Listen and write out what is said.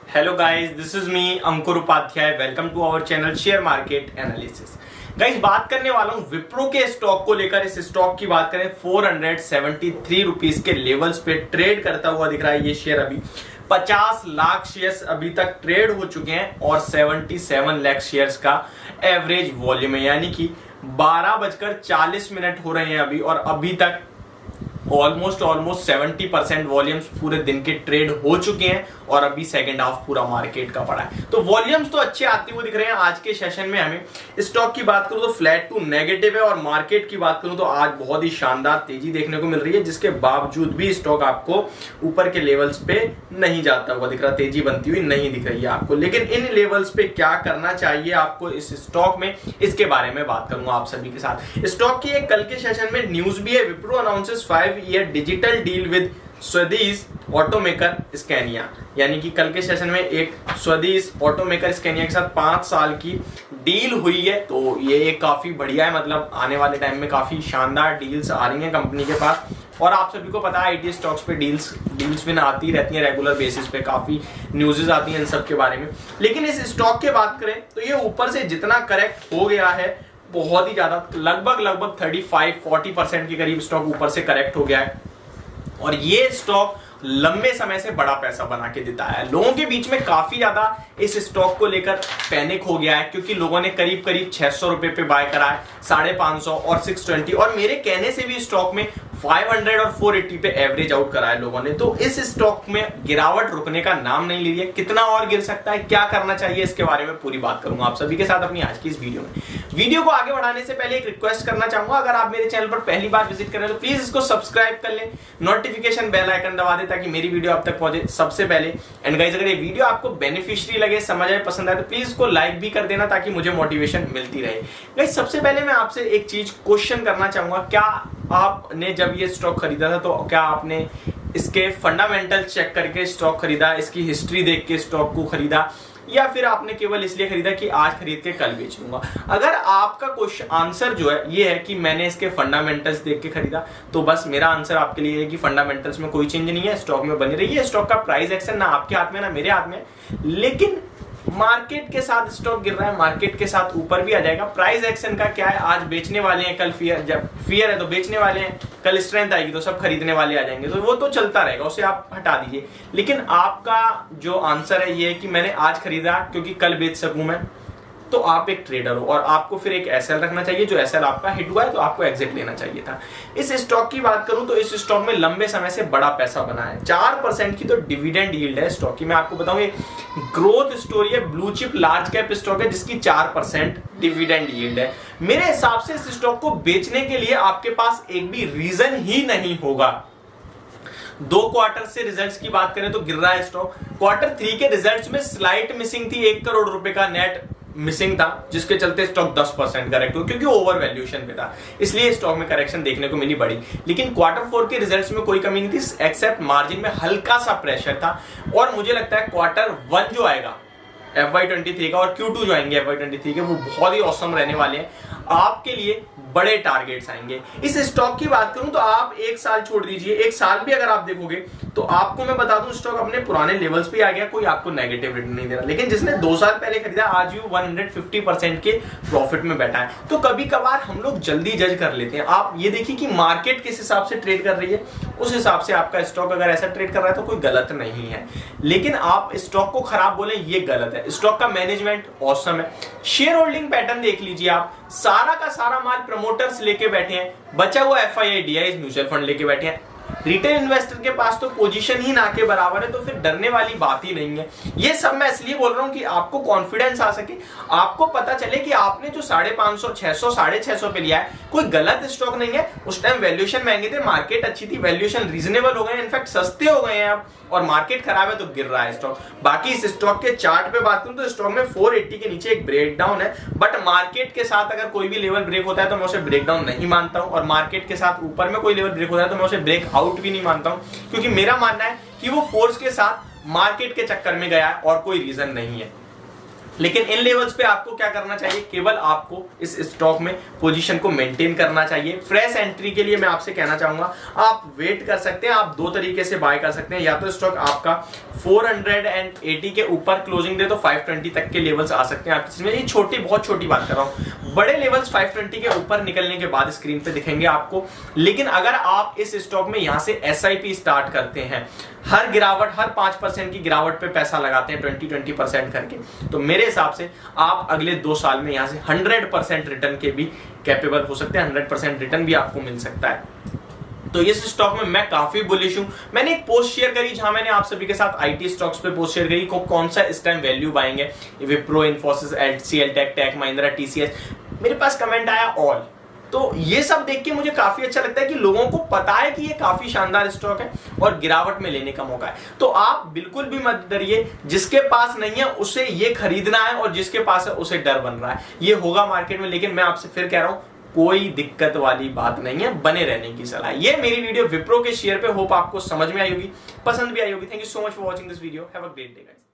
Hello guys, this is me Ankur Upadhyay. Welcome to our channel share market analysis. Guys, बात करने वाला हूं विप्रो के स्टॉक को लेकर। इस स्टॉक की बात करें 473 रुपीस के लेवल्स पे ट्रेड करता हुआ दिख रहा है। ये शेयर अभी 50 लाख शेयर्स अभी तक ट्रेड हो चुके हैं और 77 लाख शेयर्स का एवरेज वॉल्यूम है, यानी कि 12:40 हो रहे हैं अभी, और अभी तक ऑलमोस्ट 70% वॉल्यूम्स पूरे दिन के ट्रेड हो चुके हैं और अभी सेकंड हाफ पूरा मार्केट का पड़ा है। तो वॉल्यूम्स तो अच्छे आते हुए दिख रहे हैं। आज के सेशन में हमें स्टॉक की बात करूं तो फ्लैट टू नेगेटिव है, और मार्केट की बात करूं तो आज बहुत ही शानदार तेजी देखने को मिल रही है, जिसके बावजूद भी स्टॉक आपको ऊपर के लेवल्स पे नहीं जाता हुआ दिख रहा, तेजी बनती हुई नहीं दिख रही है आपको। लेकिन इन लेवल्स पे क्या करना चाहिए आपको इस स्टॉक में, इसके बारे में बात करूंगा आप सभी के साथ। स्टॉक की एक कल के सेशन में न्यूज भी है। Wipro announces 5-year digital deal with स्वदेश ऑटोमेकर स्कैनिया, यानी कि कल के सेशन में एक स्वदेश ऑटोमेकर स्कैनिया के साथ 5 साल की डील हुई है। तो ये काफी बढ़िया है, मतलब आने वाले टाइम में काफी शानदार डील्स आ रही हैं कंपनी के पास। और आप सभी को पता है आईटी स्टॉक्स पे डील्स विन आती रहती हैं रेगुलर बेसिस पे, काफी न्यूज़ेस आती हैं इन सब के बारे में। लेकिन इस स्टॉक की बात करें तो ये ऊपर से जितना करेक्ट हो गया है, बहुत ही ज्यादा, लगभग 35-40% के करीब स्टॉक ऊपर से करेक्ट हो गया है, और ये स्टॉक लंबे समय से बड़ा पैसा बना के देता है। लोगों के बीच में काफी ज्यादा इस स्टॉक को लेकर पैनिक हो गया है, क्योंकि लोगों ने करीब 600 रुपए पे बाय करा है, 550 और 620, और मेरे कहने से भी स्टॉक में 500 और 480 पे एवरेज आउट करा है लोगों ने। तो इस स्टॉक में गिरावट रुकने का नाम नहीं ले रही है। कितना और गिर सकता है, क्या करना चाहिए, इसके बारे में पूरी बात करूंगा आप सभी के साथ अपनी आज की इस वीडियो में। वीडियो को आगे बढ़ाने से पहले एक रिक्वेस्ट करना चाहूंगा, अगर आप मेरे चैनल पर पहली बार विजिट कर रहे हैं तो प्लीज इसको सब्सक्राइब कर लें, नोटिफिकेशन बेल आइकन दबा दें ताकि मेरी वीडियो आप तक पहुंचे सबसे पहले। एंड गाइस, अगर ये वीडियो आपको बेनिफिशियरी लगे, समझ आए, पसंद आए तो प्लीज इसको लाइक भी कर देना ताकि मुझे मोटिवेशन मिलती रहे। गाइस, सबसे पहले मैं आपसे एक चीज क्वेश्चन करना चाहूंगा, क्या आपने जब ये स्टॉक खरीदा था तो क्या आपने इसके फंडामेंटल चेक करके स्टॉक खरीदा, इसकी हिस्ट्री देख के स्टॉक को खरीदा, या फिर आपने केवल इसलिए खरीदा कि आज खरीद के कल बेच लूंगा? अगर आपका क्वेश्चन आंसर जो है ये है कि मैंने इसके फंडामेंटल्स देख के खरीदा, तो बस मेरा आंसर आपके लिए है कि फंडामेंटल्स में कोई चेंज नहीं है, स्टॉक में बनी रही है। स्टॉक का प्राइस एक्शन ना आपके हाथ में ना मेरे हाथ में, लेकिन मार्केट के साथ स्टॉक गिर रहा है, मार्केट के साथ ऊपर भी आ जाएगा। प्राइस एक्शन का क्या है, आज बेचने वाले हैं, कल फियर, जब फियर है तो बेचने वाले हैं, कल स्ट्रेंथ आएगी तो सब खरीदने वाले आ जाएंगे, तो वो तो चलता रहेगा, उसे आप हटा दीजिए। लेकिन आपका जो आंसर है ये है कि मैंने आज खरीदा क्योंकि कल बेच सकूं मैं, तो आप एक ट्रेडर हो और आपको फिर एक एसएल रखना चाहिए। जो एसएल आपका हिट हुआ है तो आपको एग्जिट लेना चाहिए था। इस स्टॉक की बात करूं तो इस स्टॉक में लंबे समय से बड़ा पैसा बना है। 4% की तो डिविडेंड यील्ड है स्टॉक की। मैं आपको बताऊं, ये ग्रोथ स्टोरी है, blue chip large cap stock है जिसकी 4% डिविडेंड यील्ड है। मेरे हिसाब से इस स्टॉक को बेचने के लिए आपके पास एक भी रीजन ही नहीं होगा। 2 क्वार्टर से रिजल्ट्स की बात करें तो गिर रहा है स्टॉक। Q3 के रिजल्ट्स में स्लाइट मिसिंग थी, 1 करोड़ रुपए का नेट मिसिंग था, जिसके चलते स्टॉक 10% करेक्ट हुआ, क्योंकि ओवर वैल्यूएशन पे था, इसलिए स्टॉक में करेक्शन देखने को मिली बड़ी। लेकिन Q4 के रिजल्ट्स में कोई कमी नहीं थी, एक्सेप्ट मार्जिन में हल्का सा प्रेशर था। और मुझे लगता है Q1 जो आएगा FY23 का और Q2 जो आएंगे FY23 के, वो बहुत ही औसम रहने वाले हैं। आपके लिए बड़े टारगेट्स आएंगे। इस स्टॉक की बात करूं तो आप 1 साल छोड़ दीजिए, 1 साल भी अगर आप देखोगे तो आपको मैं बता दूं स्टॉक अपने पुराने लेवल्स पे आ गया, कोई आपको नेगेटिव रिटर्न नहीं दे रहा। लेकिन जिसने 2 साल पहले खरीदा आज भी 150% के प्रॉफिट में बैठा है। तो कभी कभार हम लोग जल्दी जज कर लेते हैं। आप ये देखिए कि मार्केट किस हिसाब से ट्रेड कर रही है, उस हिसाब से आपका स्टॉक अगर ऐसा ट्रेड कर रहा है तो कोई गलत नहीं है। लेकिन आप स्टॉक को खराब बोले, ये गलत है। स्टॉक का मैनेजमेंट ऑसम है। शेयर होल्डिंग पैटर्न देख लीजिए आप, सारा का सारा माल प्रमोटर्स लेके बैठे हैं, बचा हुआ FII DIs म्यूचुअल फंड लेके बैठे हैं। रिटेल इन्वेस्टर के पास तो पोजीशन ही ना के बराबर है, तो फिर डरने वाली बात ही नहीं है। ये सब मैं इसलिए बोल रहा हूं कि आपको कॉन्फिडेंस आ सके, आपको पता चले कि आपने जो 550, 600, 650 पे लिया है कोई गलत स्टॉक नहीं है। उस टाइम वैल्यूएशन महंगे थे, मार्केट अच्छी थी, वैल्यूएशन रीजनेबल हो गए, इनफैक्ट सस्ते हो गए हैं अब, और मार्केट खराब है तो गिर रहा है स्टॉक। बाकी इस स्टॉक के चार्ट पे बात करूं तो स्टॉक में 480 के नीचे एक ब्रेकडाउन है, बट मार्केट के साथ अगर कोई भी लेवल ब्रेक होता है तो मैं उसे ब्रेकडाउन नहीं मानता हूं, और मार्केट के साथ ऊपर में कोई लेवल ब्रेक होता है तो मैं उसे ब्रेक आउट भी नहीं मानता हूं, क्योंकि मेरा मानना है कि वो फोर्स के साथ मार्केट के चक्कर में गया है और कोई रीजन नहीं है। लेकिन इन लेवल्स पे आपको क्या करना चाहिए, केवल आपको इस स्टॉक में पोजीशन को मेंटेन करना चाहिए। फ्रेश एंट्री के लिए मैं आपसे कहना चाहूंगा आप वेट कर सकते हैं, आप दो तरीके से बाय कर सकते हैं। या तो स्टॉक आपका 480 के ऊपर क्लोजिंग दे तो 520 तक के लेवल्स आ सकते हैं आपकी, इसमें ये छोटी बहुत छोटी बात कर रहा हूं। बड़े लेवल्स 520 के ऊपर निकलने के बाद स्क्रीन पे दिखेंगे आपको। लेकिन अगर आप इस स्टॉक में यहां से SIP स्टार्ट करते हैं, हर गिरावट, हर 5% की गिरावट पे पैसा लगाते हैं 20% करके, तो मेरे हिसाब से आप अगले 2 साल में यहां से 100% रिटर्न के भी कैपेबल हो सकते हैं, 100% रिटर्न भी आपको मिल सकता है। तो इस स्टॉक में मैं काफी बुलिश हूं। मैंने एक पोस्ट शेयर करी जहां मैंने आप सभी के साथ IT स्टॉक्स पे पोस्ट शेयर करी कौन सा इस टाइम वैल्यू बाइंग है, Wipro, Infosys, HCL, tech Mahindra, TCS। मेरे पास कमेंट आया ऑल। तो ये सब देख के मुझे काफी अच्छा लगता है कि लोगों को पता है कि ये काफी शानदार स्टॉक है और गिरावट में लेने का मौका है। तो आप बिल्कुल भी मत डरिए, जिसके पास नहीं है उसे ये खरीदना है और जिसके पास है उसे डर बन रहा है। ये होगा मार्केट में, लेकिन मैं आपसे फिर कह रहा हूं कोई दिक्कत वाली बात नहीं है, बने रहने की सलाह। ये मेरी वीडियो विप्रो के शेयर पे, होप आपको समझ में आई होगी, पसंद भी आई होगी। Thank you so much for watching this video. Have a great day guys.